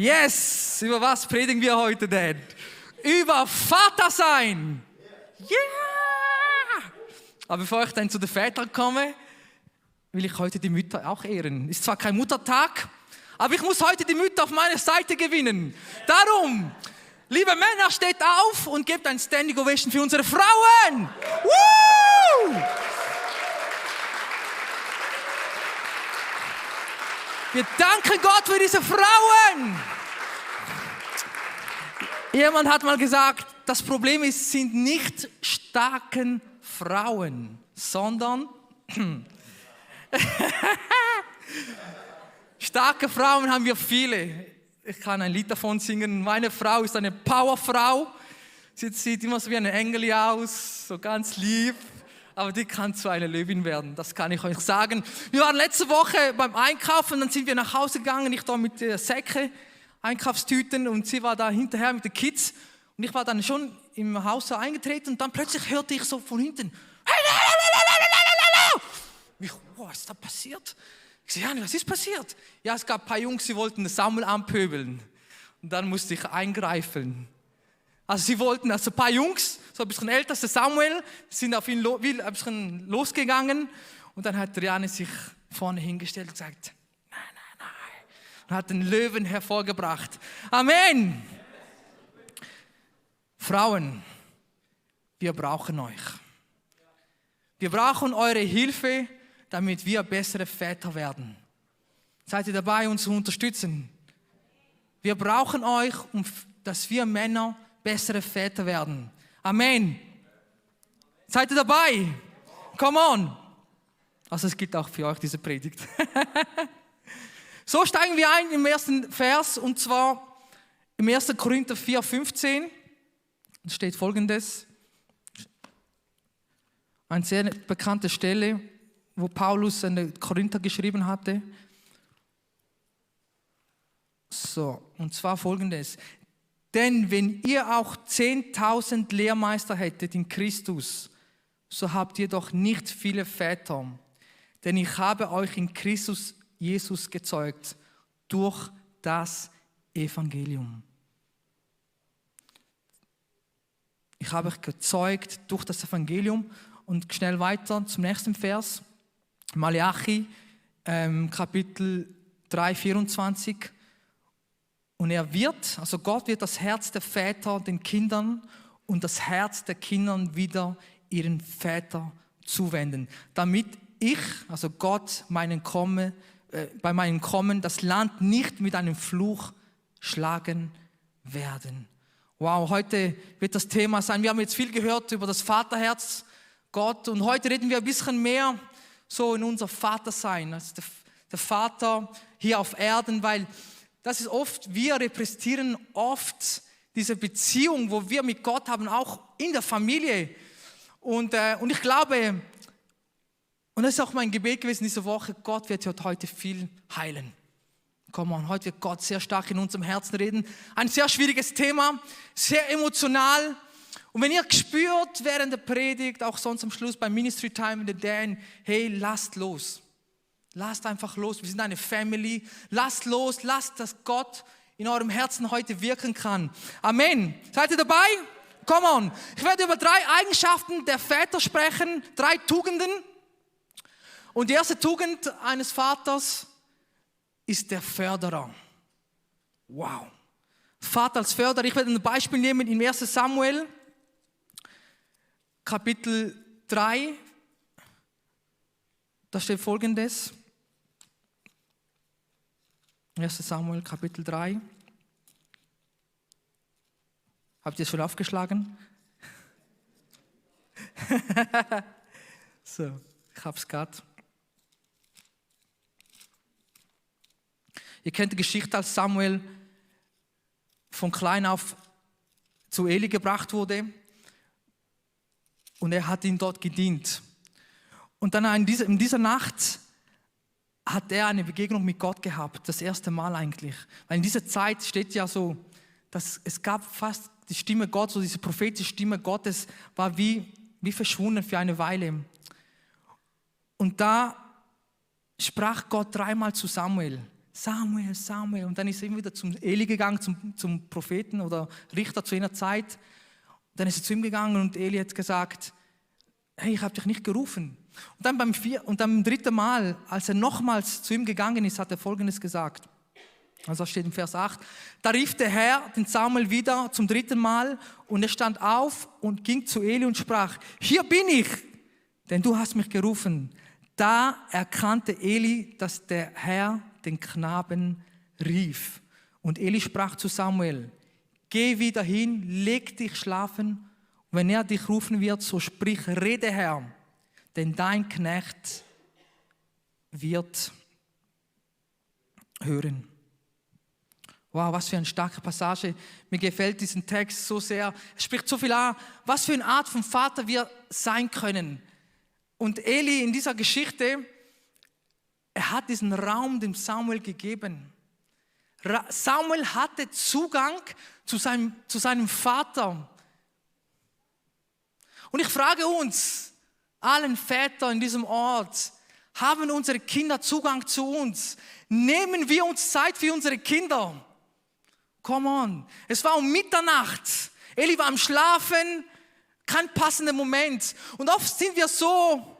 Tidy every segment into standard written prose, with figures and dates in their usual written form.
Yes! Über was predigen wir heute denn? Über Vater sein! Yeah! Aber bevor ich dann zu den Vätern komme, will ich heute die Mütter auch ehren. Ist zwar kein Muttertag, aber ich muss heute die Mütter auf meine Seite gewinnen. Darum, liebe Männer, steht auf und gebt ein Standing Ovation für unsere Frauen! Woo! Wir danken Gott für diese Frauen! Jemand hat mal gesagt, das Problem sind nicht starken Frauen, sondern starke Frauen haben wir viele. Ich kann ein Lied davon singen. Meine Frau ist eine Powerfrau. Sie sieht immer so wie eine Engel aus, so ganz lieb. Aber die kann zu einer Löwin werden, das kann ich euch sagen. Wir waren letzte Woche beim Einkaufen, dann sind wir nach Hause gegangen. Ich da mit der Säcke, Einkaufstüten und sie war da hinterher mit den Kids. Und ich war dann schon im Haus so eingetreten und dann plötzlich hörte ich so von hinten. Ich, was ist da passiert? Ich sage, Jani, was ist passiert? Ja, es gab ein paar Jungs, die wollten das Sammel anpöbeln. Und dann musste ich eingreifen. Also sie wollten, also ein paar Jungs, so ein bisschen älter, der Samuel, sind auf ihn ein bisschen losgegangen. Und dann hat Jani sich vorne hingestellt und gesagt, nein. Und hat den Löwen hervorgebracht. Amen. Frauen, wir brauchen euch. Wir brauchen eure Hilfe, damit wir bessere Väter werden. Seid ihr dabei, uns zu unterstützen? Wir brauchen euch, dass wir Männer bessere Väter werden. Amen. Seid ihr dabei? Come on. Also es gilt auch für euch diese Predigt. So steigen wir ein im ersten Vers und zwar im 1. Korinther 4,15. Da steht Folgendes. Eine sehr bekannte Stelle, wo Paulus an die Korinther geschrieben hatte. So, und zwar Folgendes. Denn wenn ihr auch 10.000 Lehrmeister hättet in Christus, so habt ihr doch nicht viele Väter. Denn ich habe euch in Christus Jesus gezeugt durch das Evangelium. Ich habe euch gezeugt durch das Evangelium. Und schnell weiter zum nächsten Vers. Malachi, Kapitel 3, 24. Und also Gott wird das Herz der Väter den Kindern und das Herz der Kinder wieder ihren Vätern zuwenden. Damit ich, also Gott, bei meinem Kommen das Land nicht mit einem Fluch schlagen werden. Wow, heute wird das Thema sein. Wir haben jetzt viel gehört über das Vaterherz Gott und heute reden wir ein bisschen mehr so in unser Vatersein, also der Vater hier auf Erden, weil das ist oft, wir repräsentieren oft diese Beziehung, wo wir mit Gott haben, auch in der Familie. Und ich glaube, und das ist auch mein Gebet gewesen diese Woche, Gott wird heute viel heilen. Komm on, heute wird Gott sehr stark in unserem Herzen reden. Ein sehr schwieriges Thema, sehr emotional. Und wenn ihr spürt während der Predigt, auch sonst am Schluss beim Ministry Time in the Dan, hey, lasst los. Lasst einfach los. Wir sind eine Family. Lasst los. Lasst, dass Gott in eurem Herzen heute wirken kann. Amen. Seid ihr dabei? Come on. Ich werde über 3 Eigenschaften der Väter sprechen. 3 Tugenden. Und die erste Tugend eines Vaters ist der Förderer. Wow. Vater als Förderer. Ich werde ein Beispiel nehmen in 1. Samuel, Kapitel 3. Da steht Folgendes. 1. Samuel, Kapitel 3. Habt ihr es schon aufgeschlagen? So, ich hab's gerade. Ihr kennt die Geschichte, als Samuel von klein auf zu Eli gebracht wurde und er hat ihm dort gedient. Und dann in dieser Nacht hat er eine Begegnung mit Gott gehabt, das erste Mal eigentlich. Weil in dieser Zeit steht ja so, dass es gab fast die Stimme Gottes, so diese prophetische Stimme Gottes war wie verschwunden für eine Weile. Und da sprach Gott 3-mal zu Samuel. Samuel, Samuel. Und dann ist er immer wieder zum Eli gegangen, zum Propheten oder Richter zu jener Zeit. Und dann ist er zu ihm gegangen und Eli hat gesagt, hey, ich habe dich nicht gerufen. Und dann beim dritten Mal, als er nochmals zu ihm gegangen ist, hat er Folgendes gesagt. Also das steht im Vers 8. Da rief der Herr den Samuel wieder zum dritten Mal und er stand auf und ging zu Eli und sprach, hier bin ich, denn du hast mich gerufen. Da erkannte Eli, dass der Herr den Knaben rief. Und Eli sprach zu Samuel, geh wieder hin, leg dich schlafen. Und wenn er dich rufen wird, so sprich, rede Herr, denn dein Knecht wird hören. Wow, was für eine starke Passage. Mir gefällt diesen Text so sehr. Es spricht so viel an, was für eine Art von Vater wir sein können. Und Eli in dieser Geschichte, er hat diesen Raum dem Samuel gegeben. Samuel hatte Zugang zu seinem Vater. Und ich frage uns, allen Vätern in diesem Ort, haben unsere Kinder Zugang zu uns? Nehmen wir uns Zeit für unsere Kinder? Come on. Es war um Mitternacht. Eli war am Schlafen. Kein passender Moment. Und oft sind wir so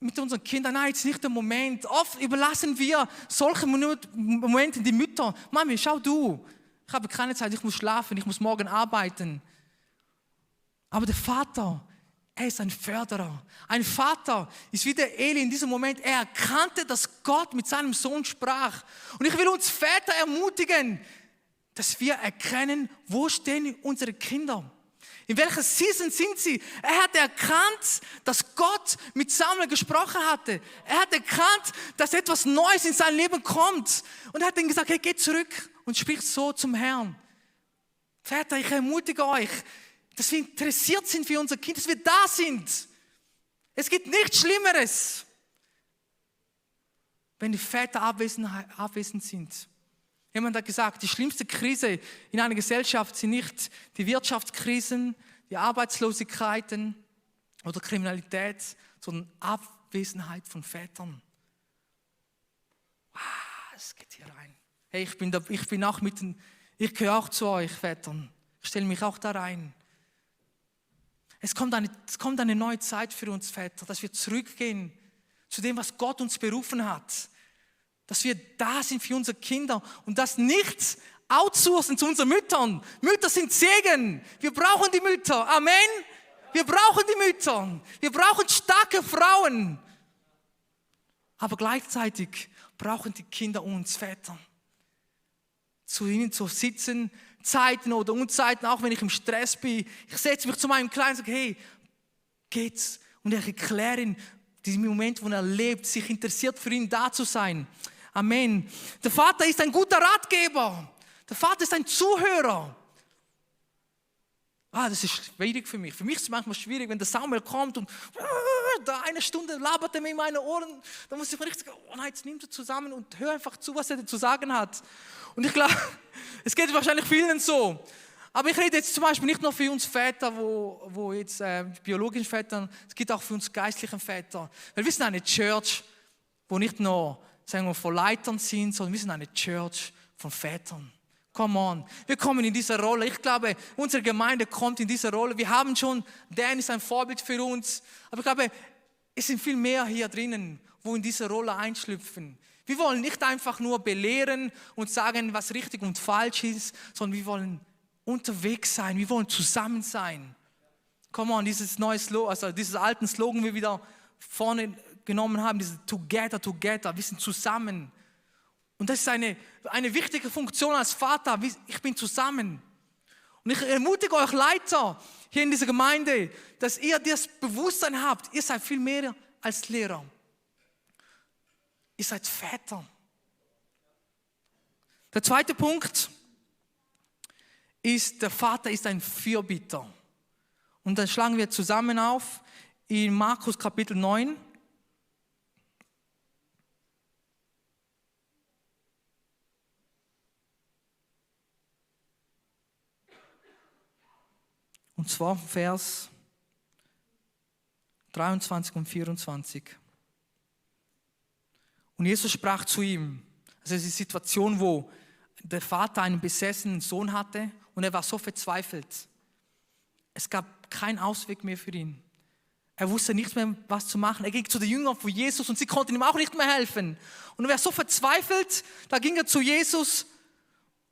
mit unseren Kindern, nein, jetzt nicht der Moment. Oft überlassen wir solche Momente die Mütter. Mami, schau du. Ich habe keine Zeit, ich muss schlafen, ich muss morgen arbeiten. Aber der Vater, er ist ein Förderer. Ein Vater ist wie der Eli in diesem Moment. Er erkannte, dass Gott mit seinem Sohn sprach. Und ich will uns Väter ermutigen, dass wir erkennen, wo stehen unsere Kinder. In welcher Season sind sie? Er hat erkannt, dass Gott mit Samuel gesprochen hatte. Er hat erkannt, dass etwas Neues in sein Leben kommt. Und er hat ihm gesagt, hey, geh zurück und sprich so zum Herrn. Väter, ich ermutige euch, dass wir interessiert sind für unser Kind, dass wir da sind. Es gibt nichts Schlimmeres, wenn die Väter abwesend sind. Jemand hat gesagt, die schlimmste Krise in einer Gesellschaft sind nicht die Wirtschaftskrisen, die Arbeitslosigkeiten oder Kriminalität, sondern Abwesenheit von Vätern. Wow, es geht hier rein. Hey, ich bin auch ich gehöre auch zu euch Vätern. Ich stelle mich auch da rein. Es kommt eine neue Zeit für uns Väter, dass wir zurückgehen zu dem, was Gott uns berufen hat. Dass wir da sind für unsere Kinder und das nicht outsourcen zu unseren Müttern. Mütter sind Segen. Wir brauchen die Mütter. Amen. Wir brauchen die Mütter. Wir brauchen starke Frauen. Aber gleichzeitig brauchen die Kinder uns Väter. Zu ihnen zu sitzen, Zeiten oder Unzeiten, auch wenn ich im Stress bin. Ich setze mich zu meinem Kleinen und sage, hey, geht's? Und ich erkläre ihm diesen Moment, wo er lebt, sich interessiert für ihn da zu sein. Amen. Der Vater ist ein guter Ratgeber. Der Vater ist ein Zuhörer. Das ist schwierig für mich. Für mich ist es manchmal schwierig, wenn der Samuel kommt und da eine Stunde labert er mir in meine Ohren. Da muss ich mir richtig sagen, oh nein, jetzt nimm du zusammen und hör einfach zu, was er zu sagen hat. Und ich glaube, es geht wahrscheinlich vielen so. Aber ich rede jetzt zum Beispiel nicht nur für uns Väter, wo jetzt biologischen Väter, es geht auch für uns geistlichen Väter. Weil wir sind eine Church, wo nicht nur, sagen wir, von Leitern sind, sondern wir sind eine Church von Vätern. Come on, wir kommen in diese Rolle. Ich glaube, unsere Gemeinde kommt in diese Rolle. Wir haben schon, Dan ist ein Vorbild für uns. Aber ich glaube, es sind viel mehr hier drinnen, wo in diese Rolle einschlüpfen. Wir wollen nicht einfach nur belehren und sagen, was richtig und falsch ist, sondern wir wollen unterwegs sein. Wir wollen zusammen sein. Come on, dieses alten Slogan, wir wieder vorne genommen haben, dieses Together, Together. Wir sind zusammen. Und das ist eine wichtige Funktion als Vater. Ich bin zusammen. Und ich ermutige euch Leiter hier in dieser Gemeinde, dass ihr das Bewusstsein habt, ihr seid viel mehr als Lehrer. Ihr seid Väter. Der zweite Punkt ist, der Vater ist ein Fürbitter. Und dann schlagen wir zusammen auf in Markus Kapitel 9. Und zwar Vers 23 und 24. Und Jesus sprach zu ihm, Also es ist eine Situation, wo der Vater einen besessenen Sohn hatte und er war so verzweifelt. Es gab keinen Ausweg mehr für ihn. Er wusste nicht mehr, was zu machen. Er ging zu den Jüngern von Jesus und sie konnten ihm auch nicht mehr helfen. Und er war so verzweifelt, da ging er zu Jesus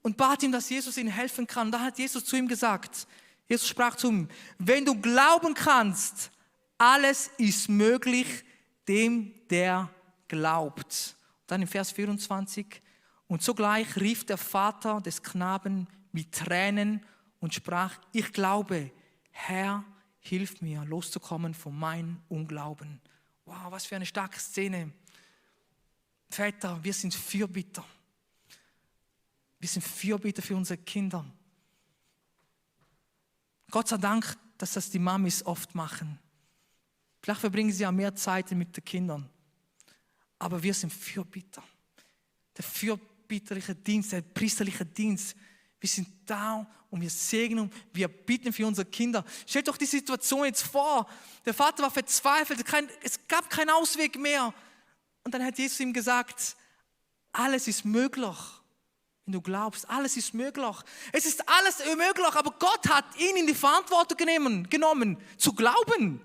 und bat ihm, dass Jesus ihm helfen kann. Und da hat Jesus zu ihm gesagt, Jesus sprach zu ihm, wenn du glauben kannst, alles ist möglich dem, der glaubt. Und dann im Vers 24, und sogleich rief der Vater des Knaben mit Tränen und sprach, ich glaube, Herr, hilf mir, loszukommen von meinem Unglauben. Wow, was für eine starke Szene. Väter, wir sind Fürbitter. Wir sind Fürbitter für unsere Kinder. Gott sei Dank, dass das die Mamis oft machen. Vielleicht verbringen sie ja mehr Zeit mit den Kindern. Aber wir sind Fürbitter. Der fürbitterliche Dienst, der priesterliche Dienst. Wir sind da und wir segnen, wir bitten für unsere Kinder. Stellt doch die Situation jetzt vor. Der Vater war verzweifelt, es gab keinen Ausweg mehr. Und dann hat Jesus ihm gesagt, alles ist möglich, wenn du glaubst, alles ist möglich. Es ist alles möglich, aber Gott hat ihn in die Verantwortung genommen, zu glauben.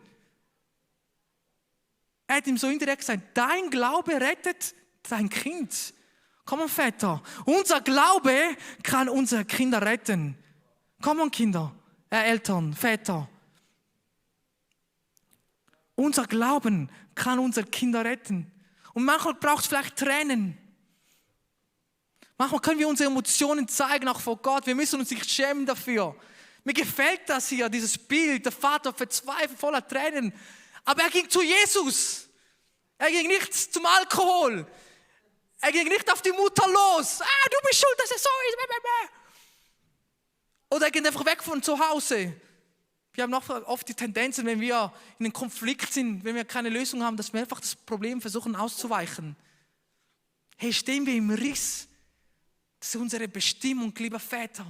Er hat ihm so indirekt gesagt, dein Glaube rettet dein Kind. Komm on, Väter, unser Glaube kann unsere Kinder retten. Komm on, Kinder, Eltern, Väter. Unser Glauben kann unsere Kinder retten. Und manchmal braucht es vielleicht Tränen. Manchmal können wir unsere Emotionen zeigen, auch vor Gott. Wir müssen uns nicht schämen dafür. Mir gefällt das hier, dieses Bild. Der Vater verzweifelt, voller Tränen. Aber er ging zu Jesus. Er ging nicht zum Alkohol. Er ging nicht auf die Mutter los. Du bist schuld, dass es so ist. Oder er ging einfach weg von zu Hause. Wir haben noch oft die Tendenzen, wenn wir in einem Konflikt sind, wenn wir keine Lösung haben, dass wir einfach das Problem versuchen auszuweichen. Hey, stehen wir im Riss. Das ist unsere Bestimmung, lieber Väter.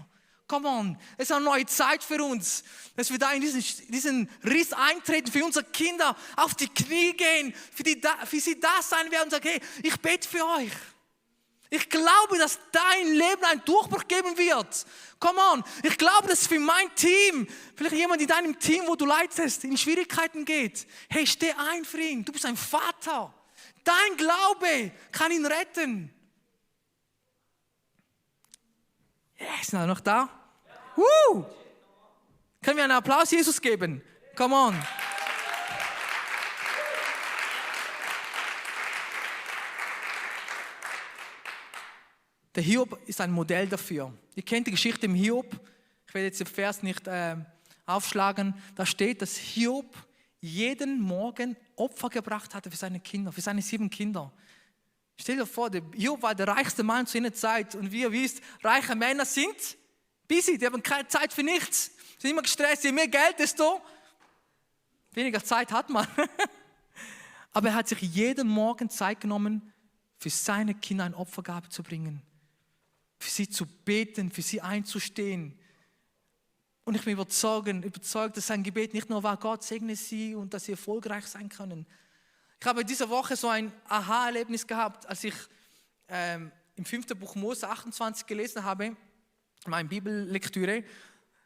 Come on, es ist eine neue Zeit für uns, dass wir da in diesen Riss eintreten, für unsere Kinder auf die Knie gehen, für sie da sein werden und sagen, hey, ich bete für euch. Ich glaube, dass dein Leben einen Durchbruch geben wird. Come on, ich glaube, dass für mein Team, vielleicht jemand in deinem Team, wo du leitest, in Schwierigkeiten geht. Hey, steh ein für ihn, du bist ein Vater. Dein Glaube kann ihn retten. Yes, sind wir noch da? Ja. Können wir einen Applaus Jesus geben? Come on. Der Hiob ist ein Modell dafür. Ihr kennt die Geschichte im Hiob. Ich werde jetzt den Vers nicht aufschlagen. Da steht, dass Hiob jeden Morgen Opfer gebracht hatte für seine Kinder, für seine 7 Kinder. Stell dir vor, der Hiob war der reichste Mann zu jener Zeit. Und wie ihr wisst, reiche Männer sind busy, die haben keine Zeit für nichts. Sind immer gestresst, je mehr Geld, desto weniger Zeit hat man. Aber er hat sich jeden Morgen Zeit genommen, für seine Kinder eine Opfergabe zu bringen. Für sie zu beten, für sie einzustehen. Und ich bin überzeugt, dass sein Gebet nicht nur war, Gott segne sie und dass sie erfolgreich sein können. Ich habe diese Woche so ein Aha-Erlebnis gehabt, als ich im 5. Buch Mose 28 gelesen habe, meine Bibellektüre.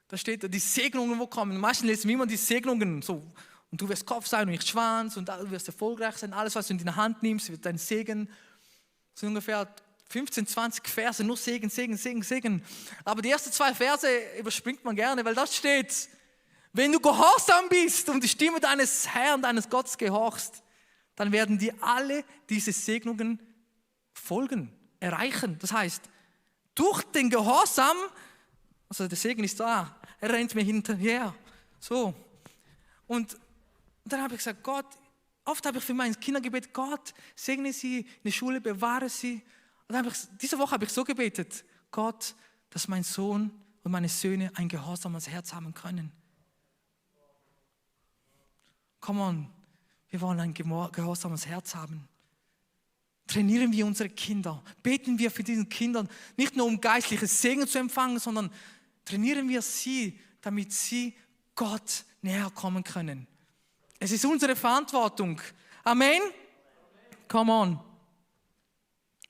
Da steht, die Segnungen, wo kommen. Meistens lesen wir immer die Segnungen, so, und du wirst Kopf sein und nicht Schwanz und du wirst erfolgreich sein. Alles, was du in die Hand nimmst, wird dein Segen. Das sind ungefähr 15, 20 Verse, nur Segen, Segen, Segen, Segen. Aber die ersten 2 Verse überspringt man gerne, weil das steht, wenn du gehorsam bist und die Stimme deines Herrn, deines Gottes gehorchst, dann werden dir alle diese Segnungen folgen, erreichen. Das heißt, durch den Gehorsam, also der Segen ist da, er rennt mir hinterher. So. Und dann habe ich gesagt, Gott, oft habe ich für meine Kinder gebetet, Gott, segne sie, in der Schule bewahre sie. Und dann diese Woche habe ich so gebetet, Gott, dass mein Sohn und meine Söhne ein gehorsames Herz haben können. Come on, wir wollen ein gehorsames Herz haben. Trainieren wir unsere Kinder, beten wir für diese Kinder, nicht nur um geistliches Segen zu empfangen, sondern trainieren wir sie, damit sie Gott näher kommen können. Es ist unsere Verantwortung. Amen? Come on.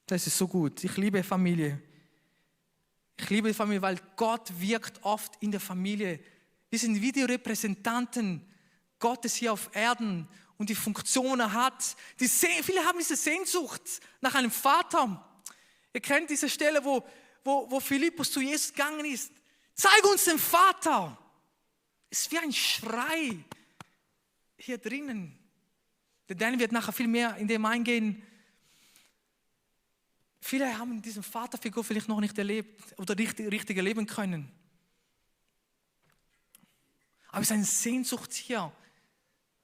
Das ist so gut. Ich liebe Familie. Ich liebe die Familie, weil Gott wirkt oft in der Familie. Wir sind wie die Repräsentanten Gottes hier auf Erden und die Funktionen hat. Viele haben diese Sehnsucht nach einem Vater. Ihr kennt diese Stelle, wo Philippus zu Jesus gegangen ist. Zeig uns den Vater. Es ist wie ein Schrei hier drinnen. Der Dan wird nachher viel mehr in dem eingehen. Viele haben diesen Vaterfigur vielleicht noch nicht erlebt oder richtig erleben können. Aber es ist eine Sehnsucht hier,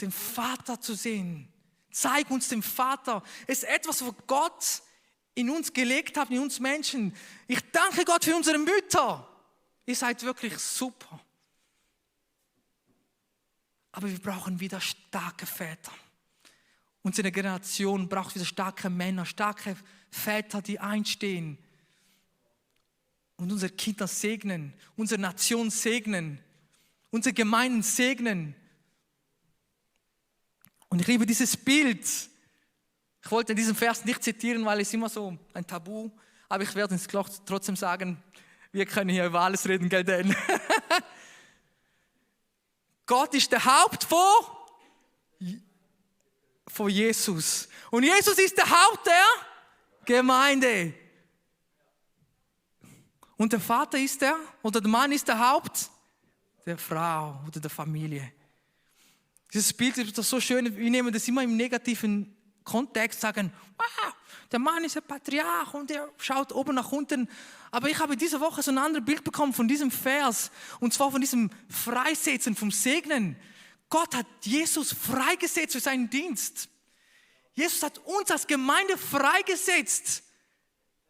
den Vater zu sehen. Zeig uns den Vater. Es ist etwas, was Gott in uns gelegt hat, in uns Menschen. Ich danke Gott für unsere Mütter. Ihr seid wirklich super. Aber wir brauchen wieder starke Väter. Unsere Generation braucht wieder starke Männer, starke Väter, die einstehen und unsere Kinder segnen, unsere Nation segnen, unsere Gemeinden segnen. Und ich liebe dieses Bild. Ich wollte diesen Vers nicht zitieren, weil es immer so ein Tabu, aber ich werde es trotzdem sagen, wir können hier über alles reden, gell, denn Gott ist der Haupt von Jesus. Und Jesus ist der Haupt der Gemeinde. Und der Vater ist der Mann ist der Haupt der Frau oder der Familie. Dieses Bild ist so schön, wir nehmen das immer im negativen Kontext, sagen, wow, der Mann ist ein Patriarch und der schaut oben nach unten. Aber ich habe diese Woche so ein anderes Bild bekommen von diesem Vers, und zwar von diesem Freisetzen, vom Segnen. Gott hat Jesus freigesetzt für seinen Dienst. Jesus hat uns als Gemeinde freigesetzt,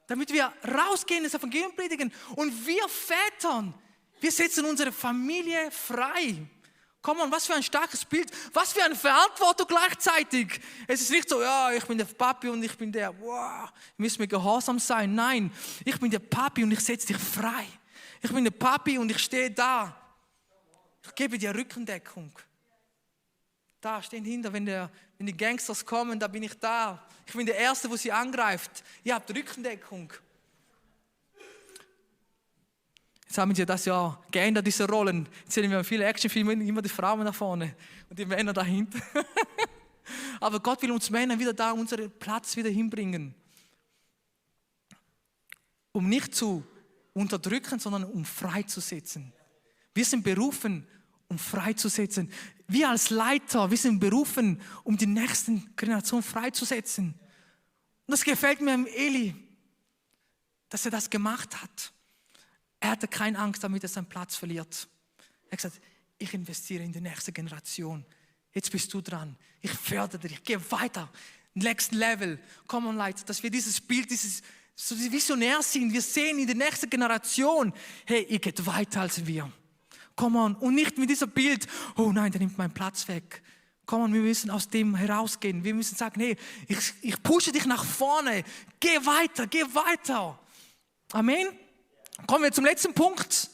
damit wir rausgehen, das Evangelium predigen. Und wir Vätern, wir setzen unsere Familie frei. Komm on, was für ein starkes Bild, was für eine Verantwortung gleichzeitig. Es ist nicht so, ja, ich bin der Papi und ich bin der, wow, müssen wir gehorsam sein. Nein, ich bin der Papi und ich setze dich frei. Ich bin der Papi und ich stehe da. Ich gebe dir Rückendeckung. Da stehen hinter, wenn die Gangsters kommen, da bin ich da. Ich bin der Erste, wo sie angreift. Ihr habt Rückendeckung. Jetzt haben sie das ja geändert, diese Rollen. Jetzt sehen wir viele Actionfilme, immer die Frauen da vorne und die Männer dahinter. Aber Gott will uns Männer wieder da unseren Platz wieder hinbringen. Um nicht zu unterdrücken, sondern um freizusetzen. Wir sind berufen, um freizusetzen. Wir als Leiter, wir sind berufen, um die nächste Generation freizusetzen. Und das gefällt mir am Eli, dass er das gemacht hat. Er hatte keine Angst, damit er seinen Platz verliert. Er hat gesagt, ich investiere in die nächste Generation. Jetzt bist du dran. Ich fördere dich. Ich gehe weiter. Next Level. Come on, Leute, dass wir dieses Bild, so visionär sind. Wir sehen in die nächste Generation, hey, ihr geht weiter als wir. Come on. Und nicht mit diesem Bild, oh nein, der nimmt meinen Platz weg. Come on, wir müssen aus dem herausgehen. Wir müssen sagen, hey, ich pushe dich nach vorne. Geh weiter, geh weiter. Amen. Kommen wir zum letzten Punkt.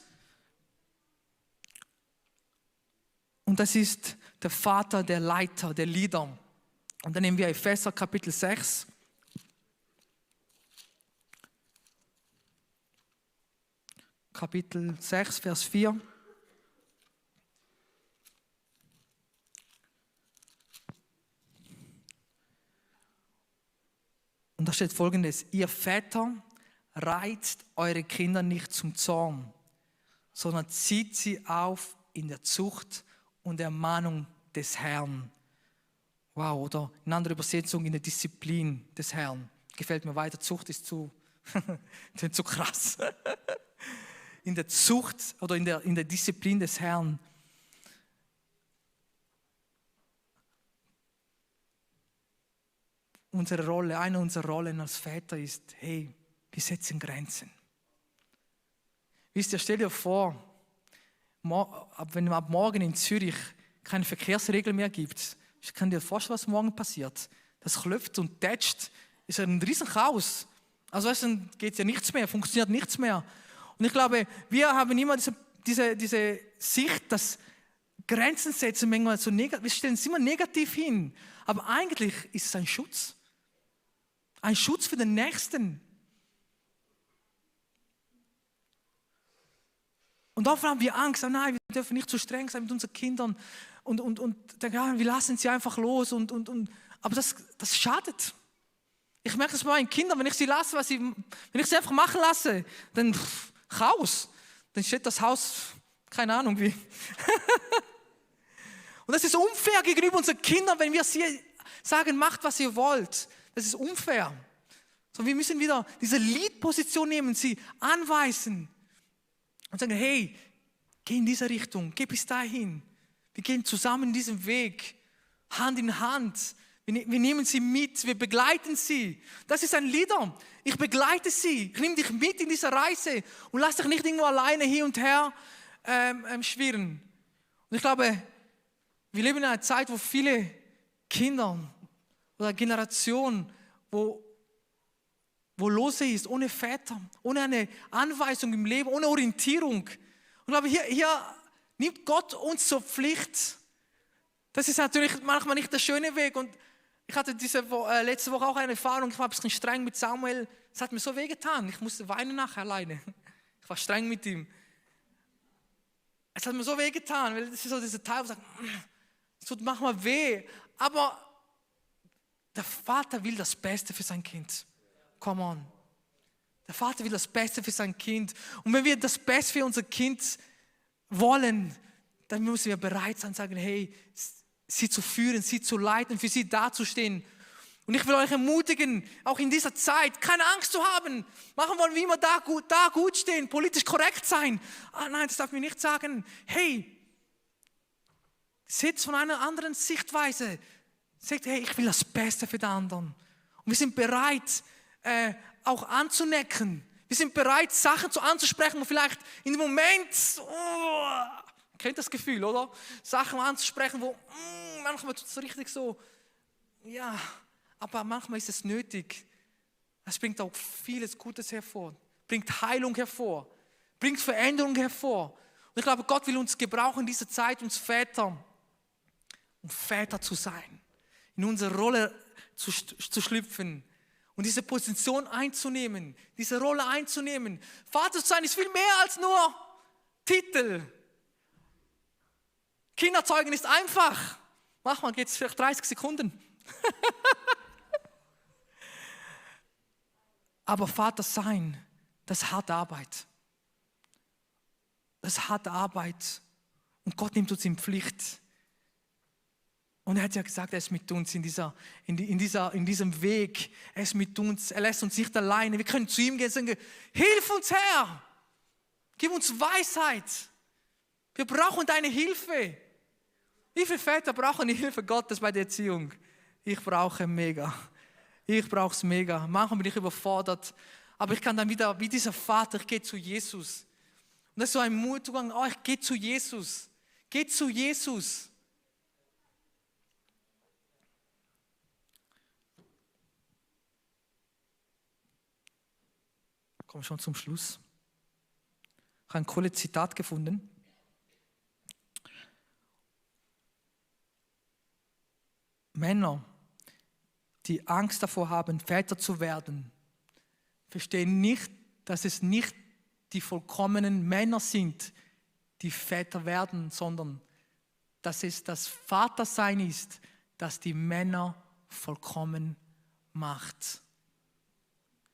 Und das ist der Vater, der Leiter, der Leader. Und dann nehmen wir Epheser Kapitel 6. Kapitel 6, Vers 4. Und da steht Folgendes: Ihr Väter, reizt eure Kinder nicht zum Zorn, sondern zieht sie auf in der Zucht und Ermahnung des Herrn. Wow, oder in anderer Übersetzung in der Disziplin des Herrn. Gefällt mir weiter, Zucht ist zu krass. In der Zucht oder in der Disziplin des Herrn. Eine unserer Rollen als Väter ist, hey, wir setzen Grenzen. Wisst ihr, stell dir vor, wenn ab morgen in Zürich keine Verkehrsregeln mehr gibt, ich kann dir vorstellen, was morgen passiert. Das klopft und tätscht, ist ein riesen Chaos. Also dann geht ja nichts mehr, funktioniert nichts mehr. Und ich glaube, wir haben immer diese Sicht, dass Grenzen setzen manchmal so negativ, wir stellen es immer negativ hin. Aber eigentlich ist es ein Schutz. Ein Schutz für den Nächsten. Und oft haben wir Angst, nein, wir dürfen nicht zu streng sein mit unseren Kindern und denken, ja, wir lassen sie einfach los. Aber das schadet. Ich merke das bei meinen Kindern, wenn ich sie lasse, wenn ich sie einfach machen lasse, dann Chaos. Dann steht das Haus, keine Ahnung wie. Und das ist unfair gegenüber unseren Kindern, wenn wir sie sagen, macht, was ihr wollt. Das ist unfair. So, wir müssen wieder diese Lead-Position nehmen, sie anweisen. Und sagen, hey, geh in diese Richtung, geh bis dahin. Wir gehen zusammen in diesem Weg, Hand in Hand. Wir nehmen sie mit, wir begleiten sie. Das ist ein Leader. Ich begleite sie, ich nehme dich mit in dieser Reise und lass dich nicht irgendwo alleine hier und her schwirren. Und ich glaube, wir leben in einer Zeit, wo viele Kinder oder Generationen, wo lose ist, ohne Väter, ohne eine Anweisung im Leben, ohne Orientierung. Und ich glaube, hier nimmt Gott uns zur Pflicht. Das ist natürlich manchmal nicht der schöne Weg. Und ich hatte letzte Woche auch eine Erfahrung, ich war ein bisschen streng mit Samuel. Es hat mir so wehgetan, ich musste weinen nachher alleine. Ich war streng mit ihm. Es hat mir so wehgetan, weil das ist so dieser Teil, wo sagt, es tut manchmal weh. Aber der Vater will das Beste für sein Kind. Come on. Der Vater will das Beste für sein Kind. Und wenn wir das Beste für unser Kind wollen, dann müssen wir bereit sein, sagen, hey, sie zu führen, sie zu leiten, für sie dazustehen. Und ich will euch ermutigen, auch in dieser Zeit, keine Angst zu haben. Machen wollen wir immer da gut stehen, politisch korrekt sein. Nein, das darf mir nicht sagen. Hey, seht es von einer anderen Sichtweise. Sagt, hey, ich will das Beste für den anderen. Und wir sind bereit, auch anzunecken. Wir sind bereit, Sachen anzusprechen, wo vielleicht in dem Moment, kennt das Gefühl, oder? Sachen anzusprechen, wo manchmal tut es richtig so, ja, aber manchmal ist es nötig. Es bringt auch vieles Gutes hervor, bringt Heilung hervor, bringt Veränderung hervor. Und ich glaube, Gott will uns gebrauchen in dieser Zeit, uns Väter, um Väter zu sein, in unsere Rolle zu schlüpfen. Und diese Position einzunehmen, diese Rolle einzunehmen. Vater zu sein ist viel mehr als nur Titel. Kinderzeugen ist einfach. Manchmal geht es vielleicht 30 Sekunden. Aber Vater sein, das ist harte Arbeit. Das ist harte Arbeit. Und Gott nimmt uns in Pflicht. Und er hat ja gesagt, er ist mit uns in diesem Weg. Er ist mit uns, er lässt uns nicht alleine. Wir können zu ihm gehen und sagen, hilf uns Herr, gib uns Weisheit. Wir brauchen deine Hilfe. Wie viele Väter brauchen die Hilfe Gottes bei der Erziehung? Ich brauche mega. Ich brauche es mega. Manchmal bin ich überfordert. Aber ich kann dann wieder, wie dieser Vater, ich gehe zu Jesus. Und das ist so ein Mutzugang, ich gehe zu Jesus. Geh zu Jesus. Ich komme schon zum Schluss. Ich habe ein cooles Zitat gefunden. Männer, die Angst davor haben, Väter zu werden, verstehen nicht, dass es nicht die vollkommenen Männer sind, die Väter werden, sondern dass es das Vatersein ist, das die Männer vollkommen macht.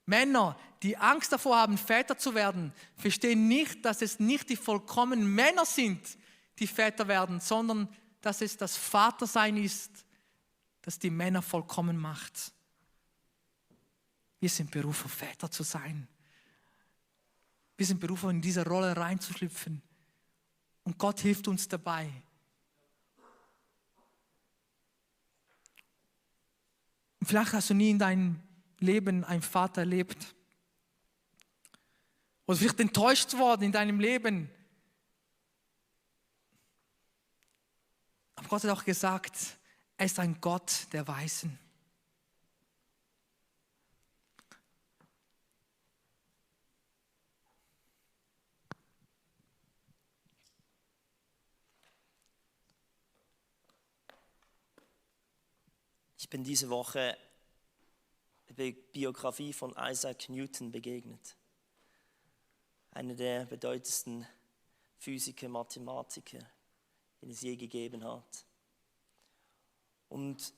Männer, die Angst davor haben, Väter zu werden, verstehen nicht, dass es nicht die vollkommenen Männer sind, die Väter werden, sondern dass es das Vatersein ist, das die Männer vollkommen macht. Wir sind berufen, Väter zu sein. Wir sind berufen, in diese Rolle reinzuschlüpfen. Und Gott hilft uns dabei. Und vielleicht hast du nie in deinem Leben einen Vater erlebt. Oder vielleicht enttäuscht worden in deinem Leben. Aber Gott hat auch gesagt, er ist ein Gott der Weisen. Ich bin diese Woche Biografie von Isaac Newton begegnet. Einer der bedeutendsten Physiker, Mathematiker, den es je gegeben hat. Und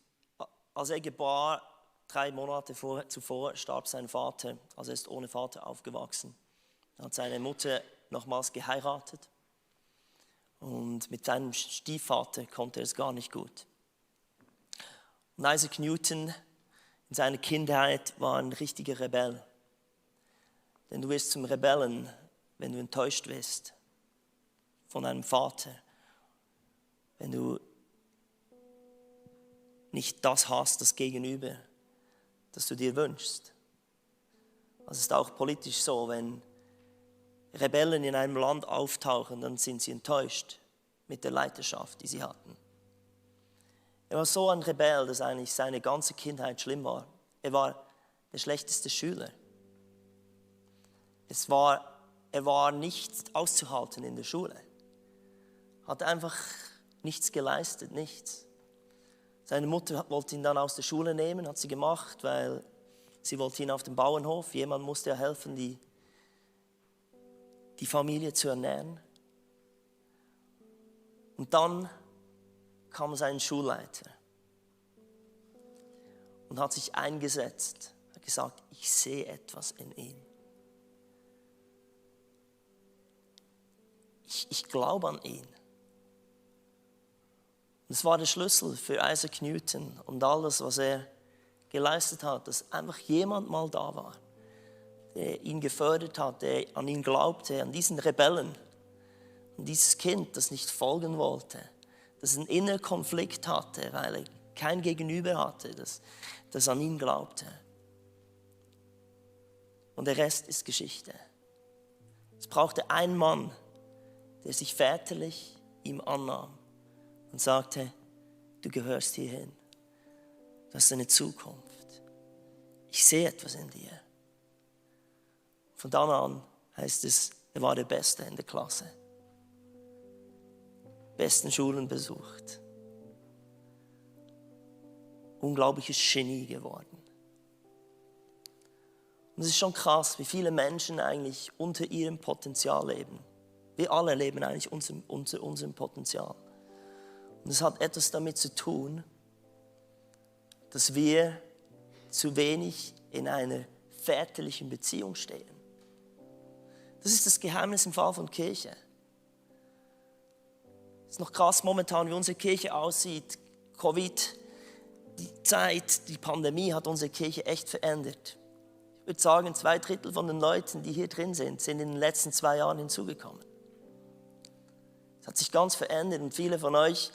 als er gebar, 3 Monate zuvor starb sein Vater, also er ist ohne Vater aufgewachsen. Er hat seine Mutter nochmals geheiratet und mit seinem Stiefvater konnte er es gar nicht gut. Und Isaac Newton in seiner Kindheit war ein richtiger Rebell. Denn du wirst zum Rebellen, wenn du enttäuscht wirst von deinem Vater, wenn du nicht das hast, das Gegenüber, das du dir wünschst. Das ist auch politisch so, wenn Rebellen in einem Land auftauchen, dann sind sie enttäuscht mit der Leiterschaft, die sie hatten. Er war so ein Rebell, dass eigentlich seine ganze Kindheit schlimm war. Er war der schlechteste Schüler. Er war nicht auszuhalten in der Schule. Hat einfach nichts geleistet, nichts. Seine Mutter wollte ihn dann aus der Schule nehmen, hat sie gemacht, weil sie wollte ihn auf dem Bauernhof. Jemand musste ja helfen, die Familie zu ernähren. Und dann kam sein Schulleiter und hat sich eingesetzt, hat gesagt, ich sehe etwas in ihm. Ich glaube an ihn. Und es war der Schlüssel für Isaac Newton und alles, was er geleistet hat, dass einfach jemand mal da war, der ihn gefördert hat, der an ihn glaubte, an diesen Rebellen, an dieses Kind, das nicht folgen wollte, das einen inneren Konflikt hatte, weil er kein Gegenüber hatte, das an ihn glaubte. Und der Rest ist Geschichte. Es brauchte einen Mann, der sich väterlich ihm annahm und sagte, du gehörst hierhin, du hast eine Zukunft, ich sehe etwas in dir. Von dann an heißt es, er war der Beste in der Klasse. Besten Schulen besucht. Unglaubliches Genie geworden. Und es ist schon krass, wie viele Menschen eigentlich unter ihrem Potenzial leben. Wir alle leben eigentlich unter unserem Potenzial. Und es hat etwas damit zu tun, dass wir zu wenig in einer väterlichen Beziehung stehen. Das ist das Geheimnis im Fall von Kirche. Es ist noch krass momentan, wie unsere Kirche aussieht. Covid, die Zeit, die Pandemie hat unsere Kirche echt verändert. Ich würde sagen, 2/3 von den Leuten, die hier drin sind in den letzten 2 Jahren hinzugekommen. Es hat sich ganz verändert und viele von euch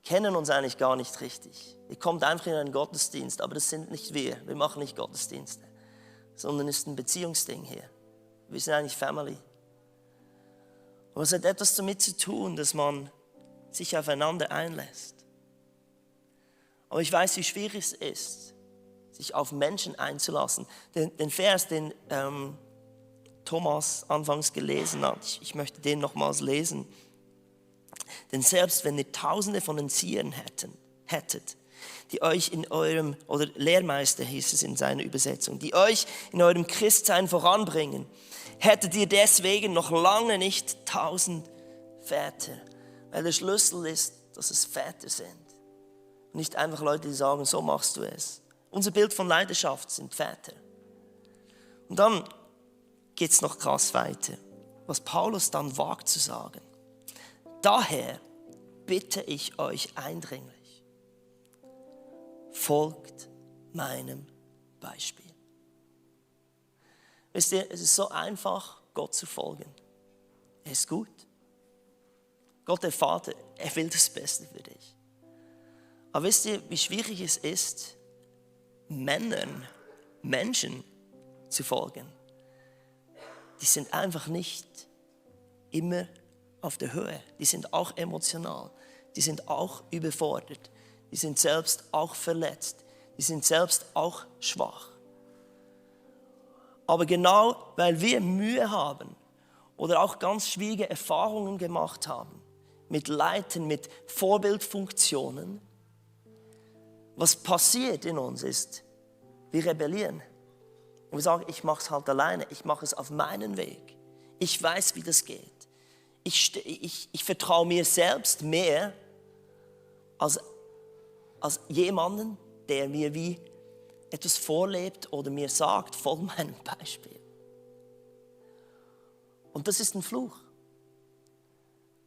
kennen uns eigentlich gar nicht richtig. Ihr kommt einfach in einen Gottesdienst, aber das sind nicht wir. Wir machen nicht Gottesdienste, sondern es ist ein Beziehungsding hier. Wir sind eigentlich Family. Aber es hat etwas damit zu tun, dass man sich aufeinander einlässt. Aber ich weiß, wie schwierig es ist, sich auf Menschen einzulassen. Den Vers, den Thomas anfangs gelesen hat, ich möchte den nochmals lesen. Denn selbst wenn ihr Tausende von Erziehern hättet, die euch in eurem, oder Lehrmeister hieß es in seiner Übersetzung, die euch in eurem Christsein voranbringen, hättet ihr deswegen noch lange nicht 1000 Väter. Weil der Schlüssel ist, dass es Väter sind. Und nicht einfach Leute, die sagen, so machst du es. Unser Bild von Leidenschaft sind Väter. Und dann geht es noch krass weiter. Was Paulus dann wagt zu sagen. Daher bitte ich euch eindringlich, folgt meinem Beispiel. Wisst ihr, es ist so einfach, Gott zu folgen. Er ist gut. Gott, der Vater, er will das Beste für dich. Aber wisst ihr, wie schwierig es ist, Menschen zu folgen? Die sind einfach nicht immer auf der Höhe. Die sind auch emotional. Die sind auch überfordert. Die sind selbst auch verletzt. Die sind selbst auch schwach. Aber genau weil wir Mühe haben oder auch ganz schwierige Erfahrungen gemacht haben mit Leiten, mit Vorbildfunktionen, was passiert in uns ist, wir rebellieren. Und wir sagen, ich mache es halt alleine, ich mache es auf meinen Weg. Ich weiß, wie das geht. Ich vertraue mir selbst mehr als jemanden, der mir wie etwas vorlebt oder mir sagt, folge meinem Beispiel. Und das ist ein Fluch.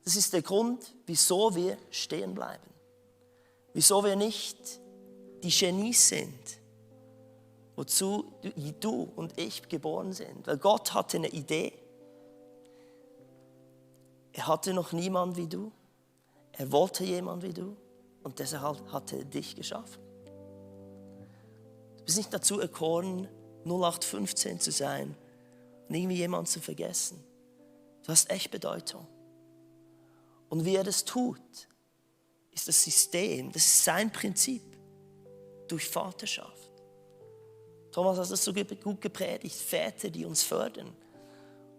Das ist der Grund, wieso wir stehen bleiben. Wieso wir nicht die Genies sind, wozu du und ich geboren sind. Weil Gott hatte eine Idee. Er hatte noch niemand wie du. Er wollte jemand wie du. Und deshalb hat er dich geschaffen. Du bist nicht dazu erkoren, 0815 zu sein und irgendwie jemanden zu vergessen. Du hast echt Bedeutung. Und wie er das tut, ist das System, das ist sein Prinzip, durch Vaterschaft. Thomas hat das so gut gepredigt, Väter, die uns fördern.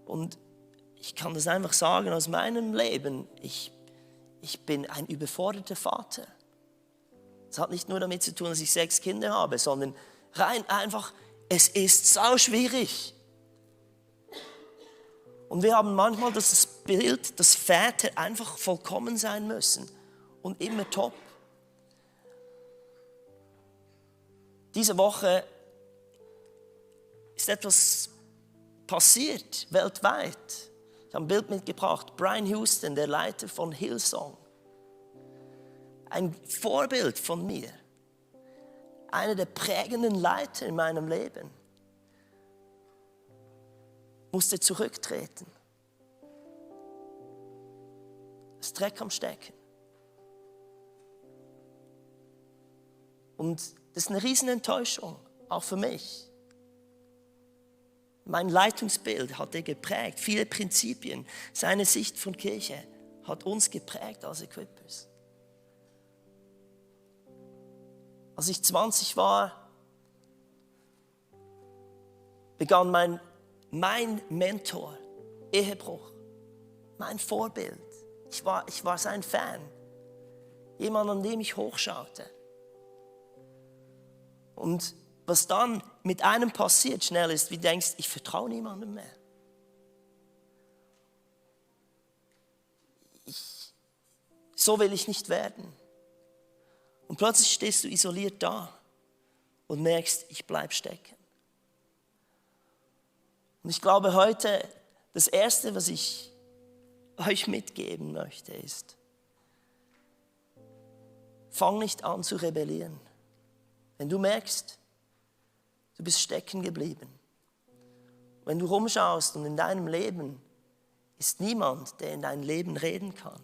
Und ich kann das einfach sagen aus meinem Leben, ich bin ein überforderter Vater. Das hat nicht nur damit zu tun, dass ich 6 Kinder habe, sondern rein einfach, es ist sau schwierig. Und wir haben manchmal das Bild, dass Väter einfach vollkommen sein müssen und immer top. Diese Woche ist etwas passiert, weltweit. Ich habe ein Bild mitgebracht. Brian Houston, der Leiter von Hillsong. Ein Vorbild von mir. Einer der prägenden Leiter in meinem Leben. Musste zurücktreten. Das Dreck am Stecken. Und das ist eine riesen Enttäuschung, auch für mich. Mein Leitungsbild hat er geprägt, viele Prinzipien. Seine Sicht von Kirche hat uns geprägt als Equippers. Als ich 20 war, begann mein Mentor, Ehebruch, mein Vorbild. Ich war sein Fan, jemand, an dem ich hochschaute. Und was dann mit einem passiert schnell ist, wie du denkst, ich vertraue niemandem mehr. So will ich nicht werden. Und plötzlich stehst du isoliert da und merkst, ich bleibe stecken. Und ich glaube heute, das Erste, was ich euch mitgeben möchte, ist, fang nicht an zu rebellieren. Wenn du merkst, du bist stecken geblieben. Wenn du rumschaust und in deinem Leben ist niemand, der in dein Leben reden kann.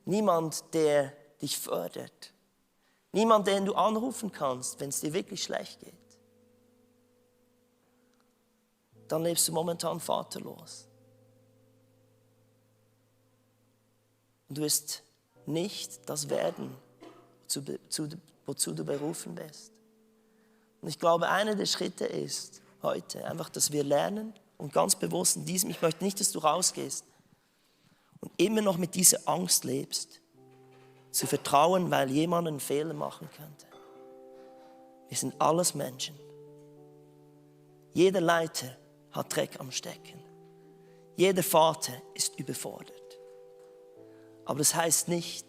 Niemand, der dich fördert. Niemand, den du anrufen kannst, wenn es dir wirklich schlecht geht. Dann lebst du momentan vaterlos. Und du wirst nicht das werden, wozu du berufen bist. Und ich glaube, einer der Schritte ist heute einfach, dass wir lernen und ganz bewusst in diesem, ich möchte nicht, dass du rausgehst und immer noch mit dieser Angst lebst, zu vertrauen, weil jemand einen Fehler machen könnte. Wir sind alles Menschen. Jeder Leiter hat Dreck am Stecken. Jeder Vater ist überfordert. Aber das heißt nicht,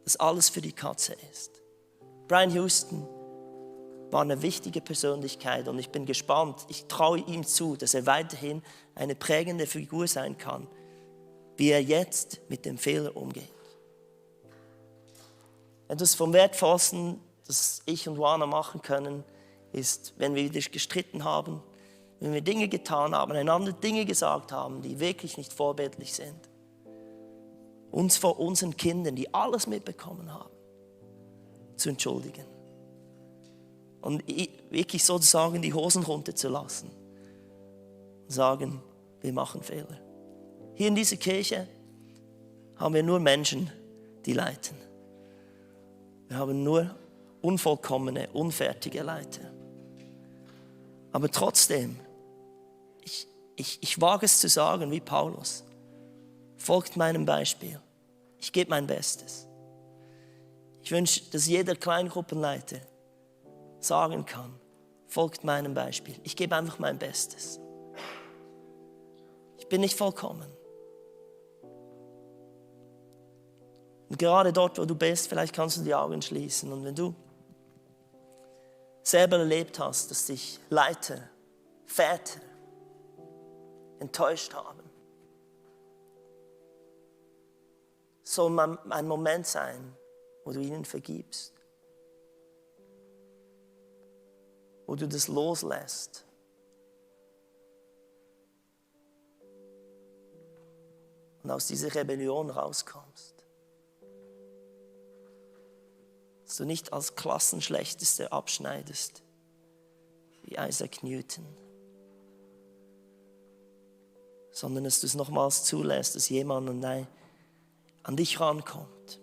dass alles für die Katze ist. Brian Houston war eine wichtige Persönlichkeit und ich bin gespannt, ich traue ihm zu, dass er weiterhin eine prägende Figur sein kann, wie er jetzt mit dem Fehler umgeht. Etwas vom Wertvollsten, das ich und Juana machen können, ist, wenn wir wieder gestritten haben, wenn wir Dinge getan haben, einander Dinge gesagt haben, die wirklich nicht vorbildlich sind. Uns vor unseren Kindern, die alles mitbekommen haben, zu entschuldigen. Und wirklich sozusagen die Hosen runterzulassen. Und sagen, wir machen Fehler. Hier in dieser Kirche haben wir nur Menschen, die leiten. Wir haben nur unvollkommene, unfertige Leiter. Aber trotzdem, ich wage es zu sagen, wie Paulus, folgt meinem Beispiel. Ich gebe mein Bestes. Ich wünsche, dass jeder Kleingruppenleiter sagen kann, folgt meinem Beispiel. Ich gebe einfach mein Bestes. Ich bin nicht vollkommen. Und gerade dort, wo du bist, vielleicht kannst du die Augen schließen. Und wenn du selber erlebt hast, dass dich Leiter, Väter enttäuscht haben, soll ein Moment sein, wo du ihnen vergibst. Wo du das loslässt. Und aus dieser Rebellion rauskommst. Dass du nicht als Klassenschlechtester abschneidest, wie Isaac Newton. Sondern dass du es nochmals zulässt, dass jemand an dich rankommt.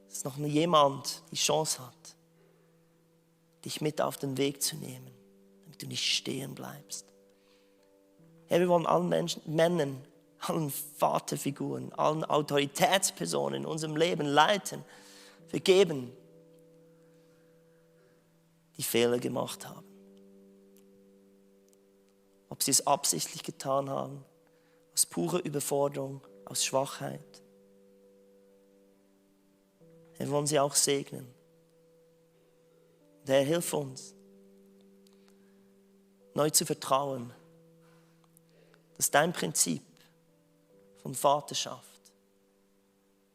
Dass noch jemand die Chance hat, dich mit auf den Weg zu nehmen, damit du nicht stehen bleibst. Herr, wir wollen allen Männern, allen Vaterfiguren, allen Autoritätspersonen in unserem Leben leiten, vergeben, die Fehler gemacht haben. Ob sie es absichtlich getan haben, aus purer Überforderung, aus Schwachheit. Wir wollen sie auch segnen. Herr, hilf uns, neu zu vertrauen, dass dein Prinzip von Vaterschaft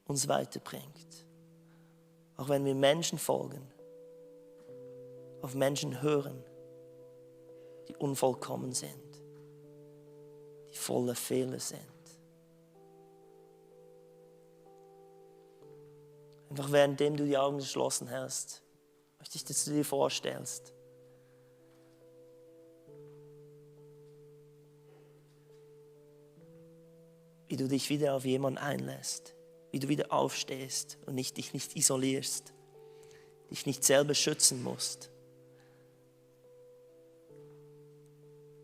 uns weiterbringt. Auch wenn wir Menschen folgen, auf Menschen hören, die unvollkommen sind, die voller Fehler sind. Einfach währenddem du die Augen geschlossen hast, möchte ich, dass du dir vorstellst, wie du dich wieder auf jemanden einlässt, wie du wieder aufstehst und dich nicht isolierst, dich nicht selber schützen musst.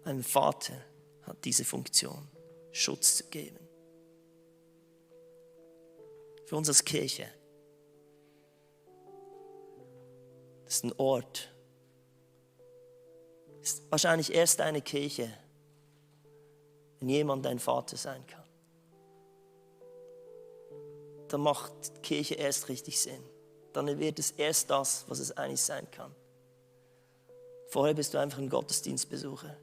Ein Vater hat diese Funktion, Schutz zu geben. Für uns als Kirche. Das ist ein Ort. Das ist wahrscheinlich erst eine Kirche, wenn jemand dein Vater sein kann. Dann macht Kirche erst richtig Sinn. Dann wird es erst das, was es eigentlich sein kann. Vorher bist du einfach ein Gottesdienstbesucher.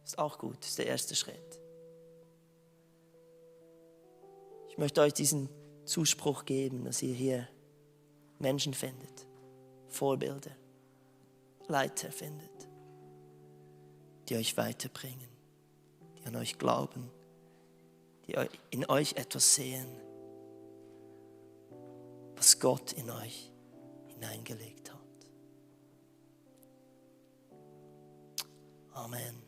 Ist auch gut, ist der erste Schritt. Ich möchte euch diesen Zuspruch geben, dass ihr hier Menschen findet, Vorbilder, Leiter findet, die euch weiterbringen, die an euch glauben, die in euch etwas sehen, was Gott in euch hineingelegt hat. Amen.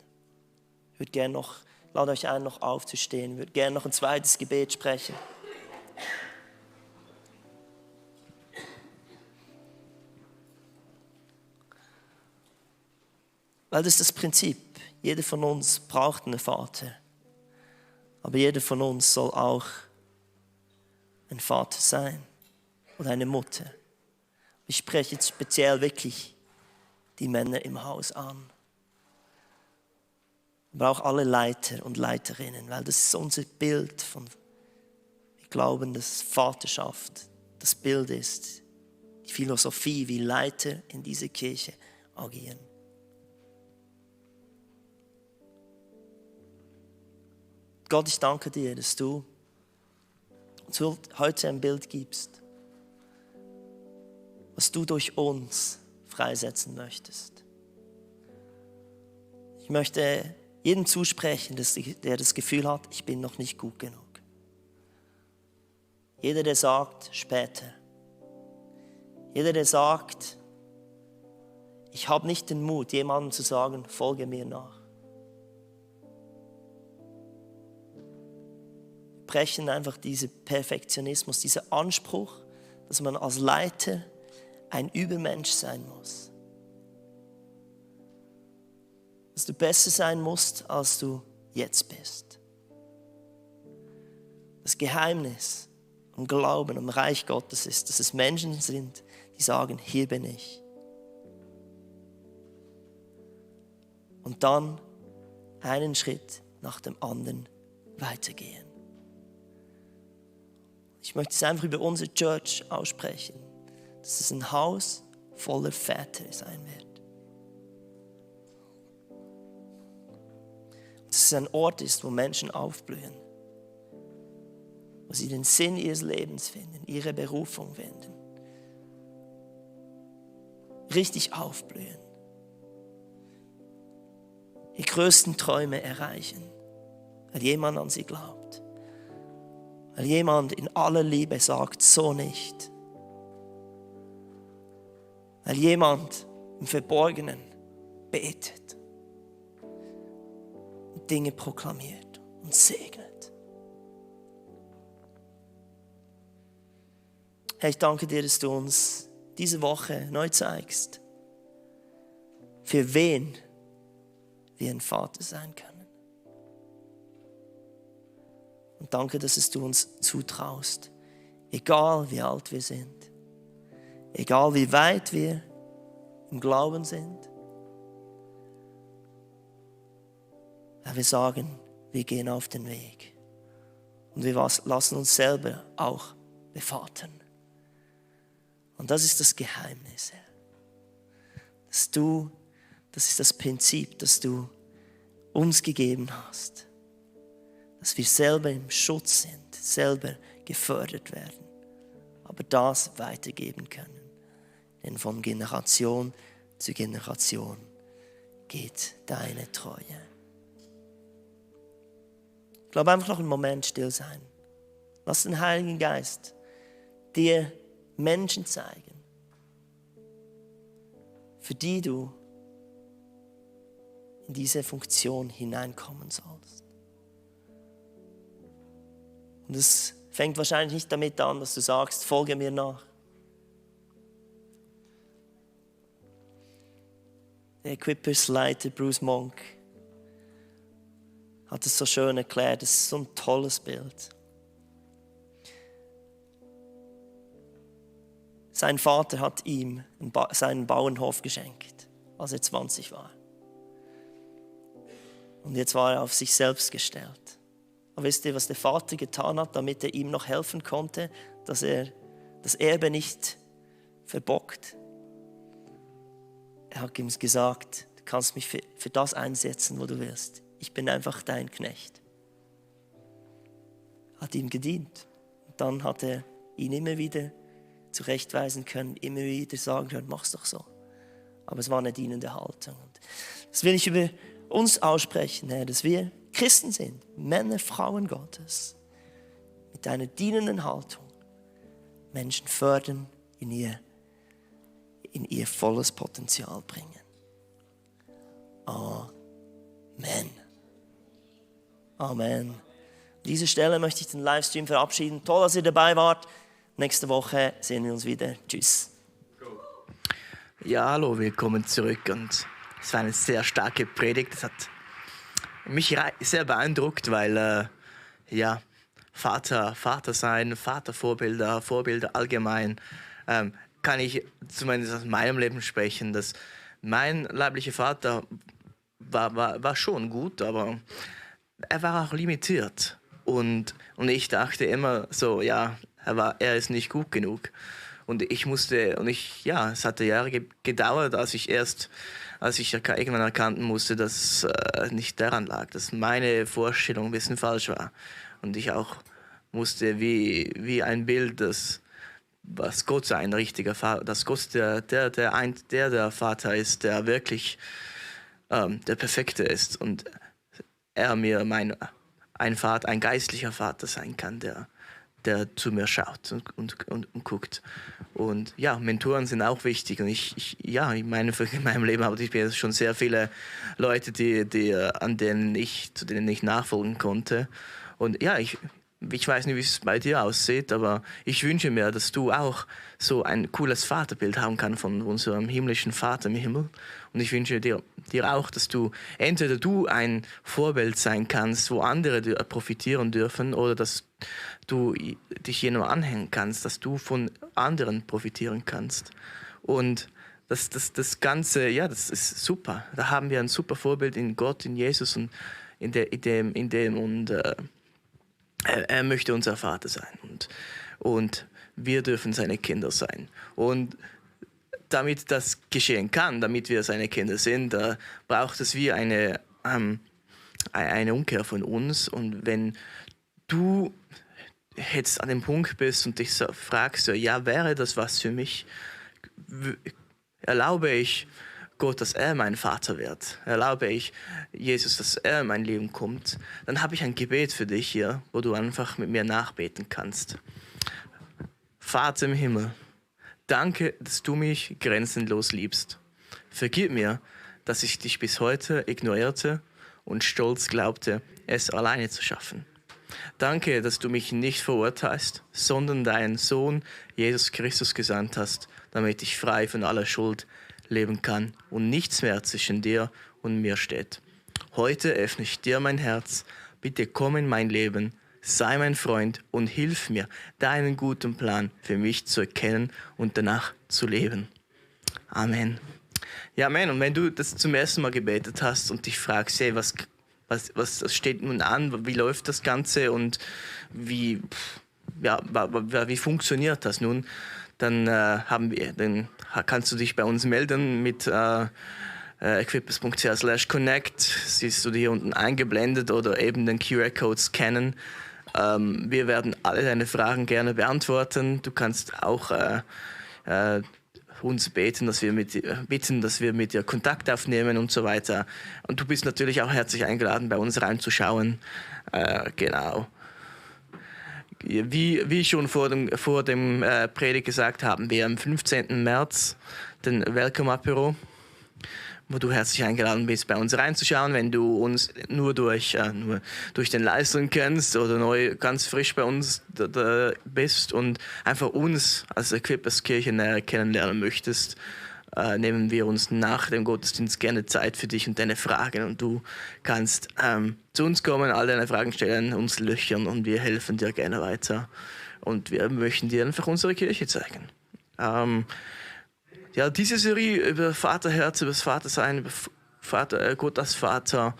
Ich würde gerne lade euch ein, noch aufzustehen. Ich würde gerne noch ein zweites Gebet sprechen. Weil das ist das Prinzip. Jeder von uns braucht einen Vater. Aber jeder von uns soll auch ein Vater sein oder eine Mutter. Ich spreche jetzt speziell wirklich die Männer im Haus an. Aber auch alle Leiter und Leiterinnen, weil das ist unser Bild von, wir glauben, dass Vaterschaft das Bild ist, die Philosophie, wie Leiter in dieser Kirche agieren. Gott, ich danke dir, dass du uns heute ein Bild gibst, was du durch uns freisetzen möchtest. Ich möchte jedem zusprechen, der das Gefühl hat, ich bin noch nicht gut genug. Jeder, der sagt, später. Jeder, der sagt, ich habe nicht den Mut, jemandem zu sagen, folge mir nach. Wir brechen einfach diesen Perfektionismus, diesen Anspruch, dass man als Leiter ein Übermensch sein muss. Dass du besser sein musst, als du jetzt bist. Das Geheimnis am Glauben, am Reich Gottes ist, dass es Menschen sind, die sagen, hier bin ich. und dann einen Schritt nach dem anderen weitergehen. Ich möchte es einfach über unsere Church aussprechen, dass es ein Haus voller Väter sein wird. Dass es ein Ort ist, wo Menschen aufblühen, wo sie den Sinn ihres Lebens finden, ihre Berufung finden, richtig aufblühen, die größten Träume erreichen, weil jemand an sie glaubt, weil jemand in aller Liebe sagt, so nicht, weil jemand im Verborgenen betet und Dinge proklamiert und segnet. Herr, ich danke dir, dass du uns diese Woche neu zeigst, für wen wir ein Vater sein können. Und danke, dass es du uns zutraust, egal wie alt wir sind, egal wie weit wir im Glauben sind. Ja, wir sagen, wir gehen auf den Weg und wir lassen uns selber auch bevatern. Und das ist das Geheimnis, Herr. Das ist das Prinzip, das du uns gegeben hast. Dass wir selber im Schutz sind, selber gefördert werden, aber das weitergeben können. Denn von Generation zu Generation geht deine Treue. Ich glaube, einfach noch einen Moment still sein. Lass den Heiligen Geist dir Menschen zeigen, für die du in diese Funktion hineinkommen sollst. Und es fängt wahrscheinlich nicht damit an, dass du sagst, folge mir nach. Der Equippers-Leiter Bruce Monk hat es so schön erklärt. Das ist so ein tolles Bild. Sein Vater hat ihm seinen Bauernhof geschenkt, als er 20 war. Und jetzt war er auf sich selbst gestellt. Aber wisst ihr, was der Vater getan hat, damit er ihm noch helfen konnte, dass er das Erbe nicht verbockt? Er hat ihm gesagt, du kannst mich für das einsetzen, wo du willst. Ich bin einfach dein Knecht. Hat ihm gedient. Und dann hat er ihn immer wieder zurechtweisen können, immer wieder sagen können, mach's doch so. Aber es war eine dienende Haltung. Und das will ich über uns aussprechen, Herr, dass wir Christen sind, Männer, Frauen Gottes, mit einer dienenden Haltung Menschen fördern, in ihr volles Potenzial bringen. Amen. Amen. An dieser Stelle möchte ich den Livestream verabschieden. Toll, dass ihr dabei wart. Nächste Woche sehen wir uns wieder. Tschüss. Ja, hallo, willkommen zurück. Und es war eine sehr starke Predigt. Es hat mich sehr beeindruckt, weil Vater sein, Vatervorbilder, Vorbilder allgemein, kann ich zumindest aus meinem Leben sprechen, dass mein leiblicher Vater war schon gut, aber er war auch limitiert. Und ich dachte immer so, ja, er ist nicht gut genug. Es hatte Jahre gedauert, als ich irgendwann erkannten musste, dass es nicht daran lag, dass meine Vorstellung ein bisschen falsch war. Und ich auch musste wie ein Bild, was Gott sei ein richtiger Vater, dass Gott der Vater ist, der wirklich der Perfekte ist. Und er mir ein geistlicher Vater sein kann, der zu mir schaut und guckt. Und ja, Mentoren sind auch wichtig. Und in meinem Leben habe ich jetzt schon sehr viele Leute, zu denen ich nachfolgen konnte. Und ja, ich weiß nicht, wie es bei dir aussieht, aber ich wünsche mir, dass du auch so ein cooles Vaterbild haben kannst von unserem himmlischen Vater im Himmel. Und ich wünsche dir auch, dass du entweder ein Vorbild sein kannst, wo andere profitieren dürfen, oder dass du dich jemandem anhängen kannst, dass du von anderen profitieren kannst. Und das Ganze, ja, das ist super. Da haben wir ein super Vorbild in Gott, in Jesus und er möchte unser Vater sein und wir dürfen seine Kinder sein. Und damit das geschehen kann, damit wir seine Kinder sind, da braucht es wie eine Umkehr von uns. Und wenn du jetzt an dem Punkt bist und dich so fragst, ja, wäre das was für mich? Erlaube ich Gott, dass er mein Vater wird? Erlaube ich Jesus, dass er in mein Leben kommt? Dann habe ich ein Gebet für dich hier, wo du einfach mit mir nachbeten kannst. Vater im Himmel, danke, dass du mich grenzenlos liebst. Vergib mir, dass ich dich bis heute ignorierte und stolz glaubte, es alleine zu schaffen. Danke, dass du mich nicht verurteilst, sondern deinen Sohn Jesus Christus gesandt hast, damit ich frei von aller Schuld leben kann und nichts mehr zwischen dir und mir steht. Heute öffne ich dir mein Herz. Bitte komm in mein Leben, sei mein Freund und hilf mir, deinen guten Plan für mich zu erkennen und danach zu leben. Amen. Ja, Amen. Und wenn du das zum ersten Mal gebetet hast und dich fragst, hey, was steht nun an, wie läuft das Ganze und wie funktioniert das nun, dann kannst du dich bei uns melden mit equippers.ch/connect, siehst du hier unten eingeblendet oder eben den QR-Code scannen. Wir werden alle deine Fragen gerne beantworten. Du kannst auch uns bitten, dass wir mit dir Kontakt aufnehmen und so weiter. Und du bist natürlich auch herzlich eingeladen, bei uns reinzuschauen. Genau. Wie schon vor dem Predigt gesagt haben, wir am 15. März den Welcome Apero, wo du herzlich eingeladen bist, bei uns reinzuschauen, wenn du uns nur durch den Livestream kennst oder ganz frisch bei uns da bist und einfach uns als Equippers Kirche näher kennenlernen möchtest, nehmen wir uns nach dem Gottesdienst gerne Zeit für dich und deine Fragen und du kannst zu uns kommen, all deine Fragen stellen, uns löchern und wir helfen dir gerne weiter und wir möchten dir einfach unsere Kirche zeigen. Ja, diese Serie über Vaterherz, über das Vatersein, über Gott als Vater,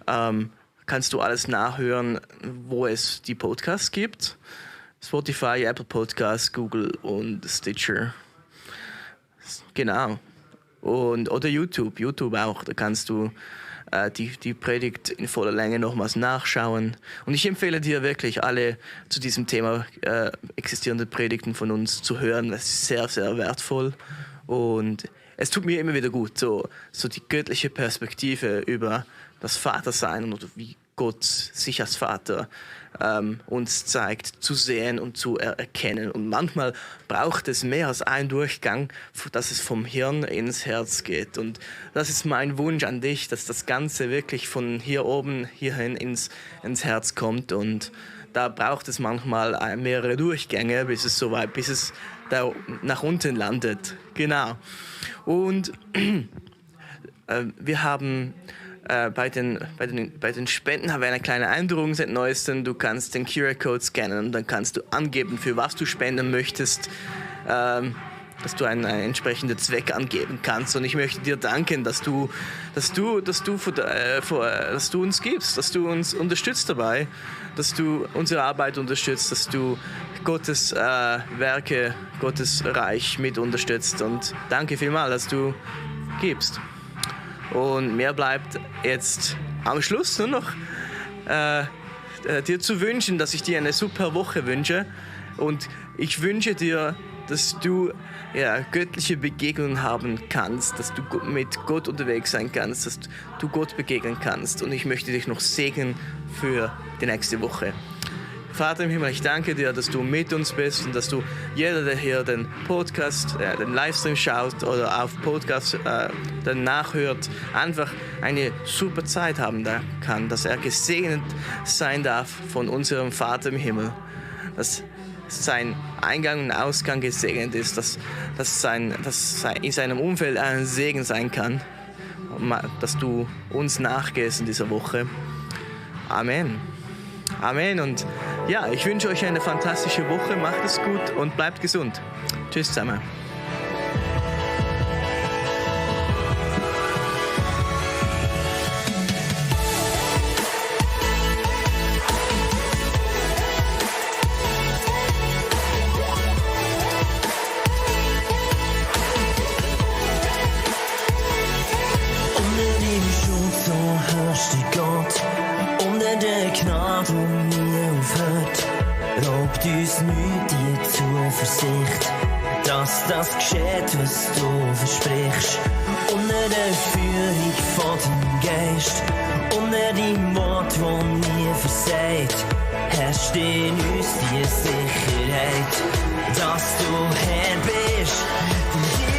kannst du alles nachhören, wo es die Podcasts gibt. Spotify, Apple Podcasts, Google und Stitcher. Genau. Oder YouTube. YouTube auch. Da kannst du die Predigt in voller Länge nochmals nachschauen. Und ich empfehle dir wirklich, alle zu diesem Thema existierende Predigten von uns zu hören. Das ist sehr, sehr wertvoll. Und es tut mir immer wieder gut, so die göttliche Perspektive über das Vatersein und wie Gott sich als Vater uns zeigt, zu sehen und zu erkennen. Und manchmal braucht es mehr als einen Durchgang, dass es vom Hirn ins Herz geht. Und das ist mein Wunsch an dich, dass das Ganze wirklich von hier oben hierhin ins Herz kommt. Und da braucht es manchmal mehrere Durchgänge, bis es da nach unten landet. Genau. Und wir haben bei den Spenden haben wir eine kleine Änderung seit Neuestem. Du kannst den QR-Code scannen und dann kannst du angeben, für was du spenden möchtest, dass du einen entsprechenden Zweck angeben kannst. Und ich möchte dir danken, dass du uns gibst, dass du uns unterstützt dabei, dass du unsere Arbeit unterstützt, dass du Gottes Werke, Gottes Reich mit unterstützt. Und danke vielmals, dass du gibst. Und mir bleibt jetzt am Schluss nur noch dir zu wünschen, dass ich dir eine super Woche wünsche. Und ich wünsche dir, dass du göttliche Begegnungen haben kannst, dass du mit Gott unterwegs sein kannst, dass du Gott begegnen kannst. Und ich möchte dich noch segnen für die nächste Woche. Vater im Himmel, ich danke dir, dass du mit uns bist und dass du jeder, der hier den Podcast, den Livestream schaut oder auf Podcast dann nachhört, einfach eine super Zeit haben kann, dass er gesegnet sein darf von unserem Vater im Himmel, dass sein Eingang und Ausgang gesegnet ist, dass in seinem Umfeld ein Segen sein kann, dass du uns nachgehst in dieser Woche. Amen. Amen. Und ja, ich wünsche euch eine fantastische Woche. Macht es gut und bleibt gesund. Tschüss zusammen. Wort, das nie aufhört, raubt uns nicht die Zuversicht, dass das geschieht, was du versprichst. Unter der Führung von deinem Geist, unter deinem Wort, das nie versagt, herrscht in uns die Sicherheit, dass du Herr bist.